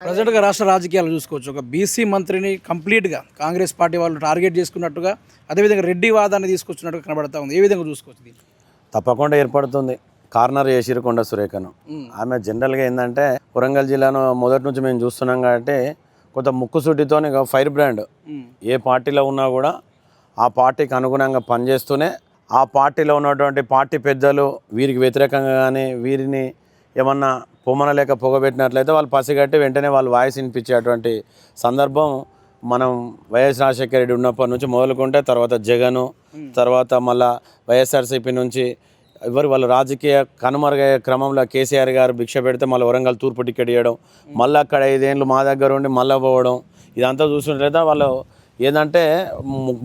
ప్రజెంట్గా రాష్ట్ర రాజకీయాలు చూసుకోవచ్చు. ఒక బీసీ మంత్రిని కంప్లీట్గా కాంగ్రెస్ పార్టీ వాళ్ళు టార్గెట్ చేసుకున్నట్టుగా, అదేవిధంగా రెడ్డి వాదాన్ని తీసుకొచ్చినట్టుగా కనబడతా ఉంది. ఏ విధంగా చూసుకోవచ్చు దీన్ని? తప్పకుండా ఏర్పడుతుంది. కార్నర్ చేసిరు కొండ సురేఖను. ఆమె జనరల్గా ఏంటంటే వరంగల్ జిల్లాను మొదటి నుంచి మేము చూస్తున్నాం కాబట్టి కొంత ముక్కుసూటితో ఫైర్ బ్రాండ్ ఏ పార్టీలో ఉన్నా కూడా ఆ పార్టీకి అనుగుణంగా పనిచేస్తూనే ఆ పార్టీలో ఉన్నటువంటి పార్టీ పెద్దలు వీరికి వ్యతిరేకంగా కానీ వీరిని ఏమన్నా పొమ్మనలేక పొగబెట్టినట్లయితే వాళ్ళు పసిగట్టి వెంటనే వాళ్ళు వాయిస్ వినిపించేటువంటి సందర్భం మనం వైఎస్ రాజశేఖర రెడ్డి ఉన్నప్పటి నుంచి మొదలుకుంటే తర్వాత జగను తర్వాత మళ్ళా వైఎస్ఆర్సీపీ నుంచి వాళ్ళు రాజకీయ కనుమరుగయ్యే క్రమంలో కేసీఆర్ గారు భిక్ష పెడితే మళ్ళీ వరంగల్ తూర్పు టికెట్ ఇవ్వడం, మళ్ళీ అక్కడ 5 ఏళ్ళు మా దగ్గర ఉండి మళ్ళీ పోవడం, ఇదంతా చూసినట్లయితే వాళ్ళు ఏంటంటే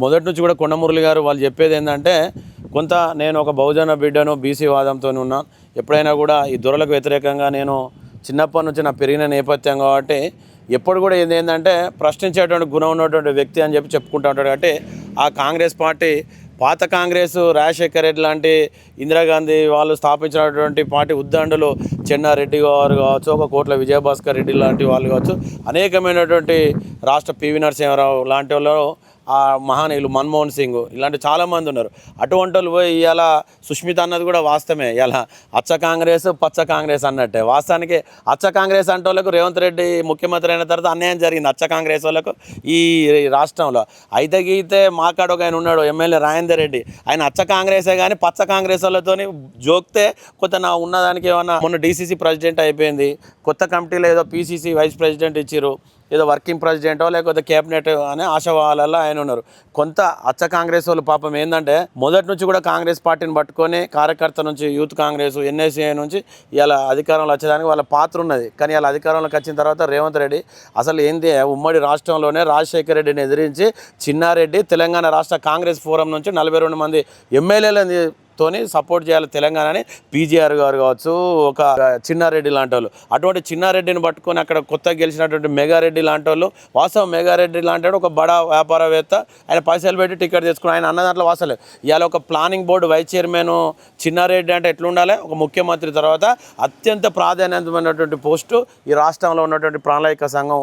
మొదటి నుంచి కూడా కొండమురళి గారు వాళ్ళు చెప్పేది ఏంటంటే కొంత నేను ఒక బహుజన బిడ్డను బీసీ వాదంతో ఉన్నాను. ఎప్పుడైనా కూడా ఈ దొరలకు వ్యతిరేకంగా నేను చిన్నప్పటి నుంచి నా పెరిగిన నేపథ్యం కాబట్టి ఎప్పుడు కూడా ఏంటంటే ప్రశ్నించేటువంటి గుణం ఉన్నటువంటి వ్యక్తి అని చెప్పుకుంటూ ఉంటాడు. కాబట్టి ఆ కాంగ్రెస్ పార్టీ పాత కాంగ్రెస్ రాజశేఖర రెడ్డి లాంటి ఇందిరాగాంధీ వాళ్ళు స్థాపించినటువంటి పార్టీ ఉద్దండులు చెన్నారెడ్డి గారు కావచ్చు, ఒక కోట్ల విజయభాస్కర్ రెడ్డి లాంటి వాళ్ళు కావచ్చు, అనేకమైనటువంటి రాష్ట్ర పివి నరసింహారావు లాంటి వాళ్ళు, ఆ మహానీయులు మన్మోహన్ సింగ్ ఇలాంటి చాలామంది ఉన్నారు. అటువంటి వాళ్ళు పోయి ఇవాళ సుష్మిత అన్నది కూడా వాస్తవమే. ఇలా అచ్చ కాంగ్రెస్ పచ్చ కాంగ్రెస్ అన్నట్టే. వాస్తవానికి అచ్చ కాంగ్రెస్ అంటే వాళ్ళకు రేవంత్ రెడ్డి ముఖ్యమంత్రి అయిన తర్వాత అన్యాయం జరిగింది అచ్చ కాంగ్రెస్ వాళ్ళకు ఈ రాష్ట్రంలో. అయితే గీతే మాకాడ ఒక ఆయన ఉన్నాడు ఎమ్మెల్యే రాజేందర్ రెడ్డి, ఆయన అచ్చ కాంగ్రెసే కానీ పచ్చ కాంగ్రెస్ వాళ్ళతో జోక్తే కొంత నా ఉన్నదానికి ఏమన్నా మొన్న డీసీసీ ప్రెసిడెంట్ అయిపోయింది, కొత్త కమిటీలో ఏదో పీసీసీ వైస్ ప్రెసిడెంట్ ఇచ్చారు, ఏదో వర్కింగ్ ప్రెసిడెంటో లేకపోతే క్యాబినెట్ అనే ఆశావాళ్ళల్లో ఆయన ఉన్నారు. కొంత అచ్చ కాంగ్రెస్ వాళ్ళు పాపం ఏంటంటే మొదటి నుంచి కూడా కాంగ్రెస్ పార్టీని పట్టుకొని కార్యకర్త నుంచి యూత్ కాంగ్రెస్ ఎన్ఎస్ఏ నుంచి ఇలా అధికారంలో వచ్చేదానికి వాళ్ళ పాత్ర ఉన్నది. కానీ వాళ్ళ అధికారంలోకి వచ్చిన తర్వాత రేవంత్ రెడ్డి అసలు ఏంది ఉమ్మడి రాష్ట్రంలోనే రాజశేఖర రెడ్డిని ఎదిరించి చిన్నారెడ్డి తెలంగాణ రాష్ట్ర కాంగ్రెస్ ఫోరం నుంచి 42 మంది ఎమ్మెల్యేలని తోని సపోర్ట్ చేయాలి తెలంగాణని పీజీఆర్ గారు కావచ్చు, ఒక చిన్నారెడ్డి లాంటి వాళ్ళు. అటువంటి చిన్నారెడ్డిని పట్టుకొని అక్కడ కొత్తగా గెలిచినటువంటి మెగారెడ్డి లాంటి వాళ్ళు, వాస్తవం మెగారెడ్డి లాంటి వాడు ఒక బడా వ్యాపారవేత్త, ఆయన పైసలు పెట్టి టికెట్ తెచ్చుకుని ఆయన అన్న దాంట్లో వాసలేదు. ఇవాళ ఒక planning board vice chairman Chinnareddy అంటే ఎట్లుండాలి, ఒక ముఖ్యమంత్రి తర్వాత అత్యంత ప్రాధాన్యతమైనటువంటి పోస్టు ఈ రాష్ట్రంలో ఉన్నటువంటి ప్రణాళిక సంఘం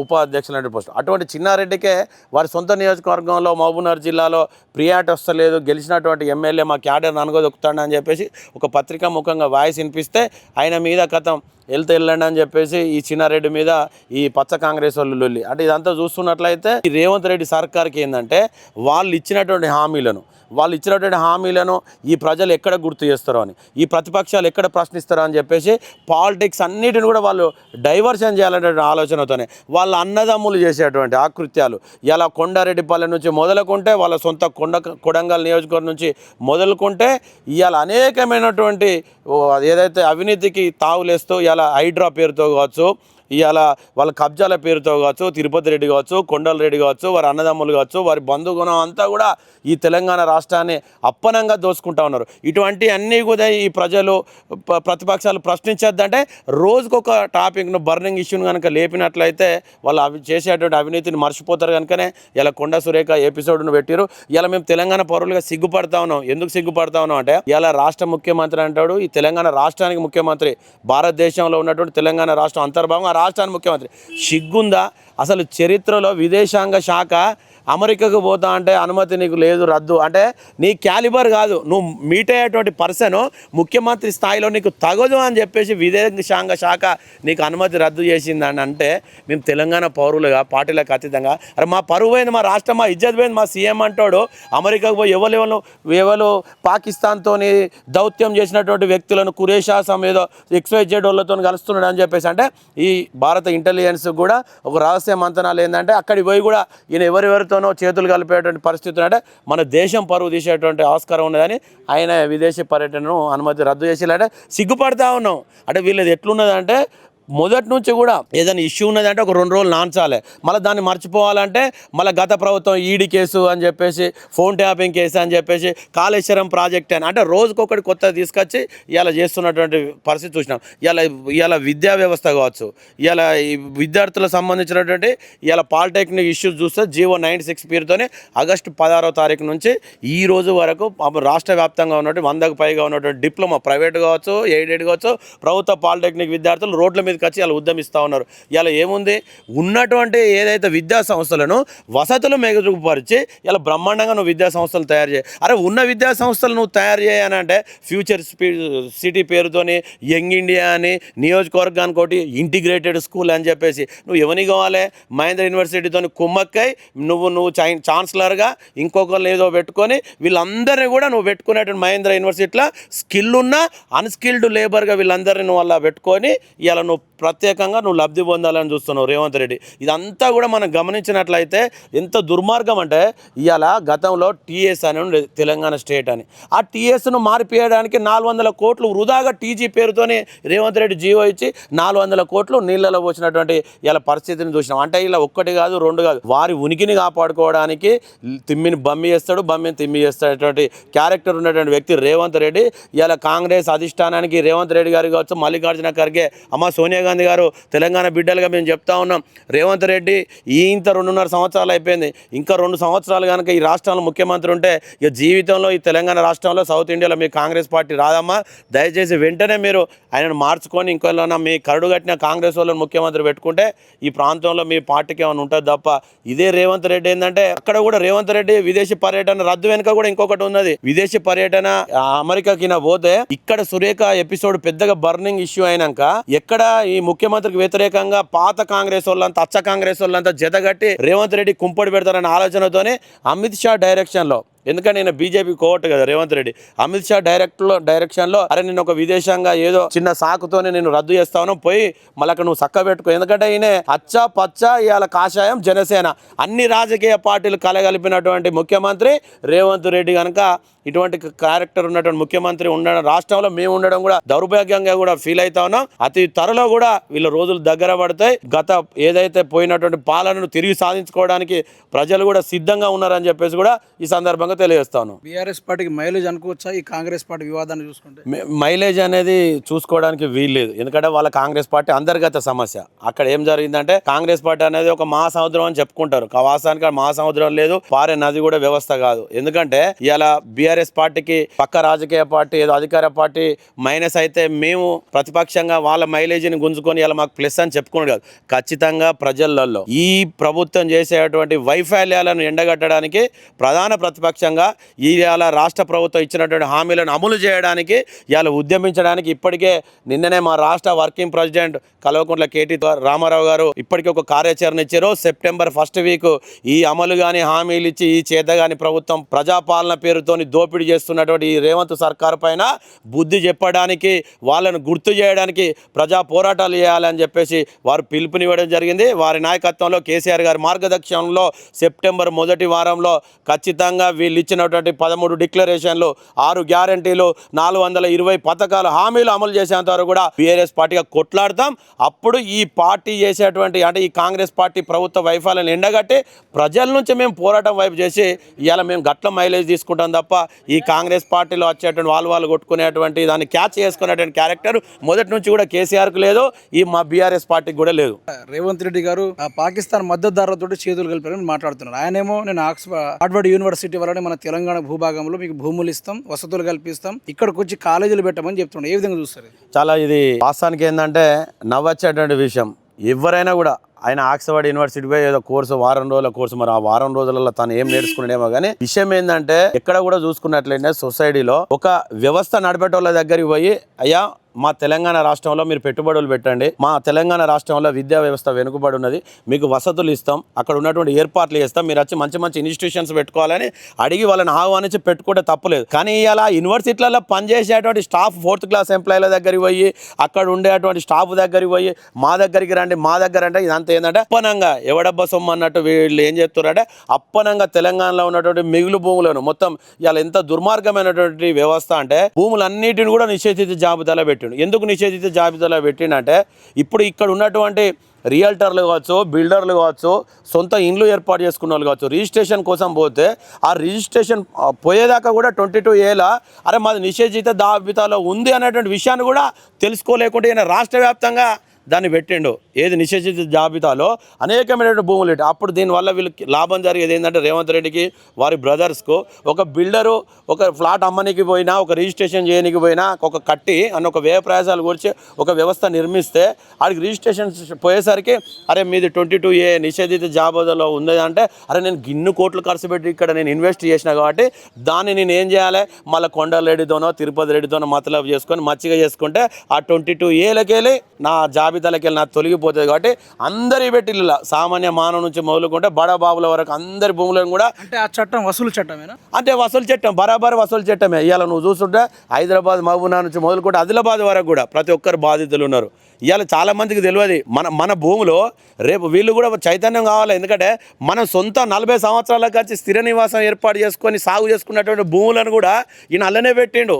ఉపాధ్యక్షులు పోస్ట్. అటువంటి చిన్నారెడ్డికే వారి సొంత నియోజకవర్గంలో మహబూబ్నగర్ జిల్లాలో ప్రియారిటీ వస్తలేదు, గెలిచినటువంటి ఎమ్మెల్యే మా క్యాడర్ అనుకోదొక్కుతాడు అని చెప్పేసి ఒక పత్రికా ముఖంగా వాయిస్ వినిపిస్తే ఆయన మీద కథం వెళ్ళండి అని చెప్పేసి ఈ చిన్నారెడ్డి మీద ఈ పచ్చ కాంగ్రెస్ వాళ్ళు లొల్లి. అంటే ఇదంతా చూస్తున్నట్లయితే ఈ రేవంత్ రెడ్డి సర్కార్కి ఏంటంటే వాళ్ళు ఇచ్చినటువంటి హామీలను ఈ ప్రజలు ఎక్కడ గుర్తు చేస్తారో అని, ఈ ప్రతిపక్షాలు ఎక్కడ ప్రశ్నిస్తారో అని చెప్పేసి పాలిటిక్స్ అన్నిటిని కూడా వాళ్ళు డైవర్షన్ చేయాలనే ఆలోచనతోనే వాళ్ళ అన్నదమ్ములు చేసేటువంటి ఆకృత్యాలు ఇలా కొండారెడ్డిపల్లె నుంచి మొదలుకుంటే వాళ్ళ సొంత కొడంగల్ నియోజకవర్గం నుంచి మొదలుకుంటే ఇవాళ అనేకమైనటువంటి ఏదైతే అవినీతికి తావులేస్తూ ఇలా హైడ్రా పేరుతో కావచ్చు, ఇవాళ వాళ్ళ కబ్జాల పేరుతో కావచ్చు, తిరుపతి రెడ్డి కావచ్చు, కొండల రెడ్డి కావచ్చు, వారి అన్నదమ్ములు కావచ్చు, వారి బంధుగుణం అంతా కూడా ఈ తెలంగాణ రాష్ట్రాన్ని అప్పనంగా దోసుకుంటా ఉన్నారు. ఇటువంటి అన్నీ కూడా ఈ ప్రజలు ప్రతిపక్షాలు ప్రశ్నించద్దంటే రోజుకొక టాపిక్ను బర్నింగ్ ఇష్యూను కనుక లేపినట్లయితే వాళ్ళు చేసేటువంటి అవినీతిని మర్చిపోతారు. కనుకనే ఇలా కొండ సురేఖ ఎపిసోడ్ను పెట్టారు. ఇలా మేము తెలంగాణ పౌరులుగా సిగ్గుపడతా ఉన్నాం. ఎందుకు సిగ్గుపడతా ఉన్నాం అంటే ఇలా రాష్ట్ర ముఖ్యమంత్రి అంటాడు, ఈ తెలంగాణ రాష్ట్రానికి ముఖ్యమంత్రి, భారతదేశంలో ఉన్నటువంటి తెలంగాణ రాష్ట్రం అంతర్భాగం రాష్ట్రానికి ముఖ్యమంత్రి. సిగ్గుందా అసలు? చరిత్రలో విదేశాంగ శాఖ అమెరికాకు పోతా అంటే అనుమతి నీకు లేదు, రద్దు అంటే నీ క్యాలిబర్ కాదు, నువ్వు మీట్ అయ్యేటువంటి పర్సన్ ముఖ్యమంత్రి స్థాయిలో నీకు తగదు అని చెప్పేసి విదేశాంగ శాఖ నీకు అనుమతి రద్దు చేసిందని అంటే మేము తెలంగాణ పౌరులుగా పార్టీలకు అతీతంగా అరే మా పరువు పోయింది, మా రాష్ట్రం, మా ఇజ్జత్ పోయింది, మా సీఎం అంటాడు అమెరికాకు పోయి ఎవరు పాకిస్తాన్తో దౌత్యం చేసినటువంటి వ్యక్తులను కురేషా సమేదో XYZ వాళ్ళతో కలుస్తున్నాడు అని చెప్పేసి అంటే ఈ భారత ఇంటెలిజెన్స్ కూడా ఒక రహస్య మంతనాలు ఏంటంటే అక్కడికి పోయి కూడా ఈయన ఎవరితో చేతులు కలిపేటువంటి పరిస్థితులు అంటే మన దేశం పరువు తీసేటువంటి ఆస్కారం ఉన్నదని ఆయన విదేశీ పర్యటనను అనుమతి రద్దు చేసేలాంటే సిగ్గుపడతా ఉన్నాం. అంటే వీళ్ళది ఎట్లున్నదంటే మొదటి నుంచి కూడా ఏదైనా ఇష్యూ ఉన్నదంటే ఒక 2 రోజులు నాన్చాలి, మళ్ళీ దాన్ని మర్చిపోవాలంటే మళ్ళీ గత ప్రభుత్వం ఈడీ కేసు అని చెప్పేసి, ఫోన్ ట్యాపింగ్ కేసు అని చెప్పేసి, కాళేశ్వరం ప్రాజెక్ట్ అని అంటే రోజుకొకటి కొత్త తీసుకొచ్చి ఇలా చేస్తున్నటువంటి పరిస్థితి చూసినాం. ఇలా విద్యా వ్యవస్థ కావచ్చు, ఇలా ఈ విద్యార్థులకు సంబంధించినటువంటి ఇలా పాలిటెక్నిక్ ఇష్యూస్ చూస్తే జీవో 96 పేరుతోనే ఆగస్టు 16వ తారీఖు నుంచి ఈ రోజు వరకు రాష్ట్ర వ్యాప్తంగా ఉన్నటువంటి 100కు పైగా ఉన్నటువంటి డిప్లొమా ప్రైవేట్ కావచ్చు, ఎయిడెడ్ కావచ్చు, ప్రభుత్వ పాలిటెక్నిక్ విద్యార్థులు రోడ్ల మీద మీదకి వచ్చి ఇలా ఉద్యమిస్తూ ఉన్నారు. ఇలా ఏముంది, ఉన్నటువంటి ఏదైతే విద్యా సంస్థలను వసతులు మెరుగుపరిచి ఇలా బ్రహ్మాండంగా నువ్వు విద్యా సంస్థలు తయారు చేయి. అరే ఉన్న విద్యా సంస్థలు నువ్వు తయారు చేయని అంటే ఫ్యూచర్ సిటీ పేరుతోని యంగ్ ఇండియా అని, నియోజకవర్గానికి ఒకటి ఇంటిగ్రేటెడ్ స్కూల్ అని చెప్పేసి నువ్వు ఎవరిని కావాలి, మహేంద్ర యూనివర్సిటీతో కుమ్మక్కై నువ్వు ఛాన్సలర్గా ఇంకొకరిని ఏదో పెట్టుకొని వీళ్ళందరినీ కూడా నువ్వు పెట్టుకునేటువంటి మహేంద్ర యూనివర్సిటీలో స్కిల్ ఉన్న అన్స్కిల్డ్ లేబర్గా వీళ్ళందరినీ నువ్వు అలా పెట్టుకొని ఇలా నువ్వు ప్రత్యేకంగా నువ్వు లబ్ధి పొందాలని చూస్తున్నావు రేవంత్ రెడ్డి. ఇదంతా కూడా మనం గమనించినట్లయితే ఎంత దుర్మార్గం అంటే, ఇవాళ గతంలో టీఎస్ అని ఉండేది తెలంగాణ స్టేట్ అని, ఆ టీఎస్ను మారిపోయడానికి 400 కోట్లు వృధాగా టీజీ పేరుతోనే రేవంత్ రెడ్డి జీవో ఇచ్చి 400 కోట్లు నీళ్ళలో పోసినటువంటి ఇలా పరిస్థితిని చూసినాం. అంటే ఇలా ఒక్కటి కాదు రెండు కాదు, వారి ఉనికిని కాపాడుకోవడానికి తిమ్మిని బమ్మి చేస్తాడు, బమ్మిని తిమ్మి చేస్తాడటువంటి క్యారెక్టర్ ఉన్నటువంటి వ్యక్తి రేవంత్ రెడ్డి. ఇలా కాంగ్రెస్ అధిష్టానానికి రేవంత్ రెడ్డి గారు కావచ్చు, మల్లికార్జున ఖర్గే, అమ్మ సోనియా గాంధీ గారు, తెలంగాణ బిడ్డలుగా మేము చెప్తా ఉన్నాం, రేవంత్ రెడ్డి ఇంత 2.5 సంవత్సరాలు అయిపోయింది, ఇంకా 2 సంవత్సరాలు కనుక ఈ రాష్ట్రంలో ముఖ్యమంత్రి ఉంటే ఇక జీవితంలో ఈ తెలంగాణ రాష్ట్రంలో సౌత్ ఇండియాలో మీ కాంగ్రెస్ పార్టీ రాదమ్మా. దయచేసి వెంటనే మీరు ఆయనను మార్చుకొని ఇంకోళ్ళన్నా మీ కరడు కట్టిన కాంగ్రెస్ వాళ్ళని ముఖ్యమంత్రి పెట్టుకుంటే ఈ ప్రాంతంలో మీ పార్టీకి ఏమైనా ఉంటుంది తప్ప. ఇదే రేవంత్ రెడ్డి ఏంటంటే, అక్కడ కూడా రేవంత్ రెడ్డి విదేశీ పర్యటన రద్దు వెనుక కూడా ఇంకొకటి ఉన్నది. విదేశీ పర్యటన అమెరికాకి పోతే ఇక్కడ సురేఖ ఎపిసోడ్ పెద్దగా బర్నింగ్ ఇష్యూ అయినాక ఎక్కడ ఈ ముఖ్యమంత్రికి వ్యతిరేకంగా పాత కాంగ్రెస్ వాళ్ళంతా, అచ్చ కాంగ్రెస్ వాళ్ళంతా జతగట్టి రేవంత్ రెడ్డి కుంపడి పెడతారనే ఆలోచనతోనే అమిత్ షా డైరెక్షన్లో, ఎందుకంటే నేను బీజేపీ కోవట్టు కదా రేవంత్ రెడ్డి, అమిత్ షా డైరెక్షన్లో అరే నేను ఒక విదేశంగా ఏదో చిన్న సాకుతోనే నేను రద్దు చేస్తాను, పోయి మళ్ళీ నువ్వు చక్క పెట్టుకో. ఎందుకంటే ఈయన అచ్చ పచ్చ ఇవాళ కాషాయం జనసేన అన్ని రాజకీయ పార్టీలు కలగలిపినటువంటి ముఖ్యమంత్రి రేవంత్ రెడ్డి కనుక ఇటువంటి క్యారెక్టర్ ఉన్నటువంటి ముఖ్యమంత్రి ఉండడం రాష్ట్రంలో మేము ఉండడం కూడా దౌర్భాగ్యంగా కూడా ఫీల్ అవుతా ఉన్నాం. అతి త్వరలో కూడా వీళ్ళ రోజులు దగ్గర పడతాయి. గత ఏదైతే పోయినటువంటి పాలనను తిరిగి సాధించుకోవడానికి ప్రజలు కూడా సిద్ధంగా ఉన్నారని చెప్పేసి కూడా ఈ సందర్భంగా తెలియజేస్తాను. బీఆర్ఎస్ పార్టీకి మైలేజ్ అనుకోవచ్చా ఈ కాంగ్రెస్ పార్టీ వివాదాన్ని చూసుకుంటే? మైలేజ్ అనేది చూసుకోవడానికి వీల్లేదు, ఎందుకంటే వాళ్ళ కాంగ్రెస్ పార్టీ అంతర్గత సమస్య. అక్కడ ఏం జరిగిందంటే, కాంగ్రెస్ పార్టీ అనేది ఒక మహాసముద్రం అని చెప్పుకుంటారు, వాస్తవానికి మహాసముద్రం లేదు, పారే నది కూడా వ్యవస్థ కాదు. ఎందుకంటే ఇలా బీఆర్ఎస్ పార్టీకి పక్క రాజకీయ పార్టీ ఏదో అధికార పార్టీ మైనస్ అయితే మేము ప్రతిపక్షంగా వాళ్ళ మైలేజీని గుంజుకొని ఇలా మాకు ప్లస్ అని చెప్పుకున్నాడు కాదు. ఖచ్చితంగా ప్రజలలో ఈ ప్రభుత్వం చేసేటువంటి వైఫల్యాలను ఎండగట్టడానికి ప్రధాన ప్రతిపక్షంగా ఇవాళ రాష్ట్ర ప్రభుత్వం ఇచ్చినటువంటి హామీలను అమలు చేయడానికి ఇవాళ ఉద్యమించడానికి ఇప్పటికే నిన్ననే మా రాష్ట్ర working president Kalvakuntla KT Ramarao గారు ఇప్పటికే ఒక కార్యాచరణ ఇచ్చారు. సెప్టెంబర్ 1st వీక్ ఈ అమలు కానీ హామీలు ఇచ్చి ఈ చేతగాని ప్రభుత్వం ప్రజాపాలన పేరుతోని దోపిడీ చేస్తున్నటువంటి ఈ రేవంత్ సర్కార్ పైన బుద్ధి చెప్పడానికి, వాళ్ళను గుర్తు చేయడానికి ప్రజా పోరాటాలు చేయాలని చెప్పేసి వారు పిలుపునివ్వడం జరిగింది. వారి నాయకత్వంలో కేసీఆర్ గారి మార్గదర్శనంలో సెప్టెంబర్ 1వ వారంలో ఖచ్చితంగా వీళ్ళు ఇచ్చినటువంటి 13 డిక్లరేషన్లు, 6 గ్యారంటీలు, 420 పథకాలు, హామీలు అమలు చేసేంత వరకు కూడా బీఆర్ఎస్ పార్టీగా కొట్లాడతాం. అప్పుడు ఈ పార్టీ చేసేటువంటి అంటే ఈ కాంగ్రెస్ పార్టీ ప్రభుత్వ వైఫల్యాలను ఎండగట్టి ప్రజల నుంచి మేము పోరాటం వైపు చేసి ఇవాళ మేము గట్ల మైలేజ్ తీసుకుంటాం తప్ప ఈ కాంగ్రెస్ పార్టీలో వచ్చేటువంటి వాళ్ళు కొట్టుకునేటువంటి దాన్ని క్యాచ్ చేసుకునేటువంటి క్యారెక్టర్ మొదటి నుంచి కూడా కేసీఆర్కు లేదు, ఈ మా బీఆర్ఎస్ పార్టీకి కూడా లేదు. రేవంత్ రెడ్డి గారు పాకిస్తాన్ మద్దతుదారులతో చేతులు కలిపారని మాట్లాడుతున్నారు. ఆయనేమో నేను హార్వర్డ్ యూనివర్సిటీ వల్లనే మన తెలంగాణ భూభాగంలో మీకు భూములు ఇస్తాం, వసతులు కల్పిస్తాం, ఇక్కడికి వచ్చి కాలేజీలు పెట్టమని చెప్తున్నాడు. ఏ విధంగా చూస్తారు? చాలా ఇది వాస్తవానికి ఏంటంటే నవ్వొచ్చేటువంటి విషయం. ఎవరైనా కూడా ఆయన ఆక్స్ఫర్డ్ యూనివర్సిటీ పోయి ఏదో కోర్సు, వారం రోజుల కోర్సు, మరి ఆ వారం రోజులలో తను ఏం నేర్చుకున్నాడేమో కానీ విషయం ఏంటంటే, ఎక్కడ కూడా చూసుకున్నట్లయితే సొసైటీలో ఒక వ్యవస్థ నడిపేటోళ్ళ దగ్గరికి పోయి అయ్యా మా తెలంగాణ రాష్ట్రంలో మీరు పెట్టుబడులు పెట్టండి, మా తెలంగాణ రాష్ట్రంలో విద్యా వ్యవస్థ వెనుకబడి ఉన్నది, మీకు వసతులు ఇస్తాం, అక్కడ ఉన్నటువంటి ఏర్పాట్లు చేస్తాం, మీరు వచ్చి మంచి మంచి ఇన్స్టిట్యూషన్స్ పెట్టుకోవాలని అడిగి వాళ్ళని ఆహ్వానించి పెట్టుకుంటే తప్పులేదు. కానీ ఇలా యూనివర్సిటీలలో పనిచేసేటువంటి స్టాఫ్ 4th క్లాస్ ఎంప్లాయీల దగ్గరికి పోయి అక్కడ ఉండేటువంటి స్టాఫ్ దగ్గరికి పోయి మా దగ్గరికి రండి, మా దగ్గర అంటే ఇదంతా ఏంటంటే అప్పనంగా ఎవడబ్బా సొమ్ము అన్నట్టు వీళ్ళు ఏం చేస్తున్నారంటే అప్పనంగా తెలంగాణలో ఉన్నటువంటి మిగులు భూములను మొత్తం ఇలా ఎంత దుర్మార్గమైనటువంటి వ్యవస్థ అంటే భూములన్నిటిని కూడా నిషేధిత జాబితాలో పెట్టిండు. ఎందుకు నిషేధిత జాబితాలో పెట్టిండంటే, ఇప్పుడు ఇక్కడ ఉన్నటువంటి రియల్టర్లు కావచ్చు, బిల్డర్లు కావచ్చు, సొంత ఇండ్లు ఏర్పాటు చేసుకున్న వాళ్ళు కావచ్చు, రిజిస్ట్రేషన్ కోసం పోతే ఆ రిజిస్ట్రేషన్ పోయేదాకా కూడా 22 ఏళ్ళ అరే మాది నిషేధిత జాబితాలో ఉంది అనేటువంటి విషయాన్ని కూడా తెలుసుకోలేకుండా ఈయన రాష్ట్ర వ్యాప్తంగా దాన్ని పెట్టిండు ఏది నిషేధిత జాబితాలో అనేకమైనటువంటి భూములు పెట్టి అప్పుడు దీనివల్ల వీళ్ళకి లాభం జరిగేది ఏంటంటే రేవంత్ రెడ్డికి వారి బ్రదర్స్కు ఒక బిల్డరు ఒక ఫ్లాట్ అమ్మనికి పోయినా ఒక రిజిస్ట్రేషన్ చేయడానికి పోయినా ఒక కట్టి అన్న ఒక వ్యయ ప్రయాసాలు కూర్చి ఒక వ్యవస్థ నిర్మిస్తే ఆడికి రిజిస్ట్రేషన్ పోయేసరికి అరే మీది 22A నిషేధిత జాబితాలో ఉంది అంటే అరే నేను గిన్ను కోట్లు ఖర్చు పెట్టి ఇక్కడ నేను ఇన్వెస్ట్ చేసిన కాబట్టి దాన్ని నేను ఏం చేయాలి మళ్ళీ కొండలరెడ్డితోనో తిరుపతి రెడ్డితోనో మతలబు చేసుకొని మచ్చిగా చేసుకుంటే ఆ 22Aలకెళ్ళి నా జాబితాలకెళ్ళి నాకు తొలగిపోతుంది కాబట్టి అందరి పెట్టిల్లా సామాన్య మానవ నుంచి మొదలుకుంటే బడాబాబుల వరకు అందరి భూములను కూడా అంటే ఆ చట్టం వసూలు చట్టమేనా? అంటే వసూలు చట్టం బరాబర్ వసూలు చట్టమే. ఇవాళ నువ్వు చూస్తుంటే హైదరాబాద్ మహబూబ్నగర్ నుంచి మొదలుకుంటే ఆదిలాబాద్ వరకు కూడా ప్రతి ఒక్కరు బాధితులు ఉన్నారు. ఇవాళ చాలామందికి తెలియదు మన భూమిలో రేపు వీళ్ళు కూడా చైతన్యం కావాలి. ఎందుకంటే మనం సొంత 40 సంవత్సరాలకు వచ్చి స్థిర నివాసం ఏర్పాటు చేసుకొని సాగు చేసుకున్నటువంటి భూములను కూడా ఈయన అల్లనే పెట్టిండు.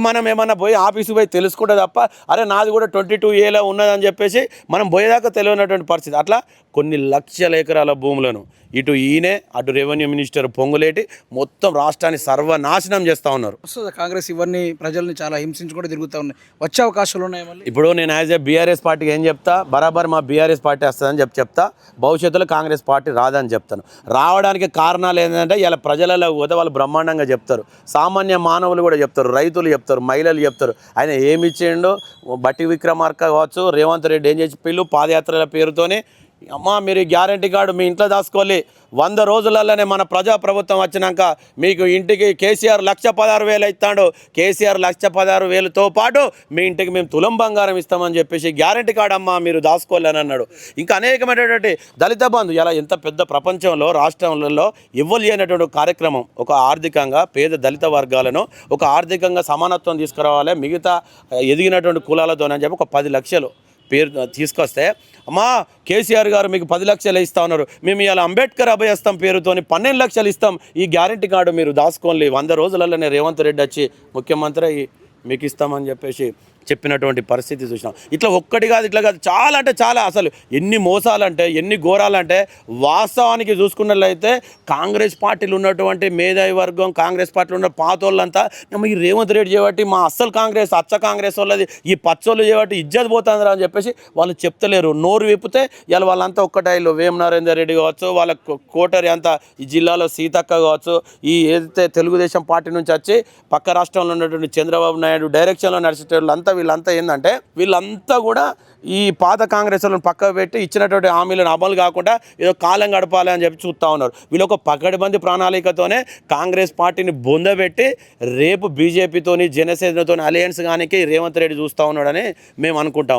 మనం ఏమన్నా పోయి ఆఫీసుకు పోయి తెలుసుకుంటే తప్ప అరే నాది కూడా 22Aలో ఉన్నదని చెప్పేసి మనం పోయేదాకా తెలియనటువంటి పరిస్థితి. అట్లా కొన్ని లక్షల ఎకరాల భూములను ఇటు ఈయనే అటు రెవెన్యూ మినిస్టర్ పొంగులేటి మొత్తం రాష్ట్రాన్ని సర్వనాశనం చేస్తూ ఉన్నారు. వస్తుంది కాంగ్రెస్ ఇవన్నీ ప్రజల్ని చాలా హింసించుకుంటూ తిరుగుతూ ఉన్నాయి. వచ్చే అవకాశాలు ఉన్నాయి మళ్ళీ. ఇప్పుడు నేను యాజ్ ఏ బీఆర్ఎస్ పార్టీకి ఏం చెప్తా బరాబర్ మా బీఆర్ఎస్ పార్టీ వస్తుందని చెప్తా భవిష్యత్తులో కాంగ్రెస్ పార్టీ రాదని చెప్తాను. రావడానికి కారణాలు ఏంటంటే ఇలా ప్రజలలో పోతే వాళ్ళు బ్రహ్మాండంగా చెప్తారు. సామాన్య మానవులు కూడా చెప్తారు, రైతులు చెప్తారు, మహిళలు చెప్తారు. ఆయన ఏమి ఇచ్చిండు బట్టి విక్రమార్క కావచ్చు రేవంత్ రెడ్డి ఏం చేసి పిల్లు పాదయాత్రల పేరుతోనే అమ్మా మీరు గ్యారంటీ కార్డు మీ ఇంట్లో దాచుకోవాలి 100 రోజులలోనే మన ప్రజాప్రభుత్వం వచ్చినాక మీకు ఇంటికి కేసీఆర్ 1,16,000 ఇస్తాడు. కేసీఆర్ 1,16,000తో పాటు మీ ఇంటికి మేము తులం బంగారం ఇస్తామని చెప్పేసి గ్యారంటీ కార్డు అమ్మా మీరు దాచుకోవాలని అన్నాడు. ఇంకా అనేకమైనటువంటి దళిత బంధు ఇలా ఎంత పెద్ద ప్రపంచంలో రాష్ట్రాలలో ఇవ్వలు చేయనటువంటి కార్యక్రమం. ఒక ఆర్థికంగా పేద దళిత వర్గాలను ఒక ఆర్థికంగా సమానత్వం తీసుకురావాలి మిగతా ఎదిగినటువంటి కులాలతోనని చెప్పి ఒక 10 లక్షలు పేరు తీసుకొస్తే అమ్మా కేసీఆర్ గారు మీకు 10 లక్షలు ఇస్తా ఉన్నారు, మేము ఇలా అంబేద్కర్ అభయస్థం పేరుతోని 12 లక్షలు ఇస్తాం, ఈ గ్యారంటీ కార్డు మీరు దాచుకోండి 100 రోజులలోనే రేవంత్ రెడ్డి వచ్చి ముఖ్యమంత్రి మీకు ఇస్తామని చెప్పేసి చెప్పినటువంటి పరిస్థితి చూసినాం. ఇట్లా ఒక్కటి కాదు ఇట్లా కాదు చాలా అంటే చాలా అసలు ఎన్ని మోసాలంటే ఎన్ని ఘోరాలంటే వాస్తవానికి చూసుకున్నట్లయితే కాంగ్రెస్ పార్టీలు ఉన్నటువంటి మేధావి వర్గం కాంగ్రెస్ పార్టీలో ఉన్న పాతోళ్ళంతా ఈ రేవంత్ రెడ్డి చేయబట్టి మా అస్సలు కాంగ్రెస్ అచ్చ కాంగ్రెస్ వాళ్ళది ఈ పచ్చోళ్ళు చేయబట్టి ఇజ్జత్ పోతుంది అని చెప్పేసి వాళ్ళు చెప్తలేరు. నోరు విప్పితే ఇలా వాళ్ళంతా ఒక్కటైలు వేమ నరేందర్ రెడ్డి కావచ్చు వాళ్ళ కోటరి అంతా ఈ జిల్లాలో సీతక్క కావచ్చు ఈ ఏదైతే తెలుగుదేశం పార్టీ నుంచి వచ్చి పక్క రాష్ట్రంలో ఉన్నటువంటి చంద్రబాబు నాయుడు డైరెక్షన్లో నడిచేటోళ్ళు అంతా వీళ్ళంతా ఏంటంటే వీళ్ళంతా కూడా ఈ పాత కాంగ్రెస్లను పక్కకు పెట్టి ఇచ్చినటువంటి హామీలను అమలు కాకుండా ఏదో కాలం గడపాలి అని చెప్పి చూస్తూ ఉన్నారు. వీళ్ళు ఒక పకడ్బందీ ప్రణాళికతోనే కాంగ్రెస్ పార్టీని బొందబెట్టి రేపు బీజేపీతోని జనసేనతోని అలయన్స్ కానీ రేవంత్ రెడ్డి చూస్తూ ఉన్నాడని మేము అనుకుంటాం.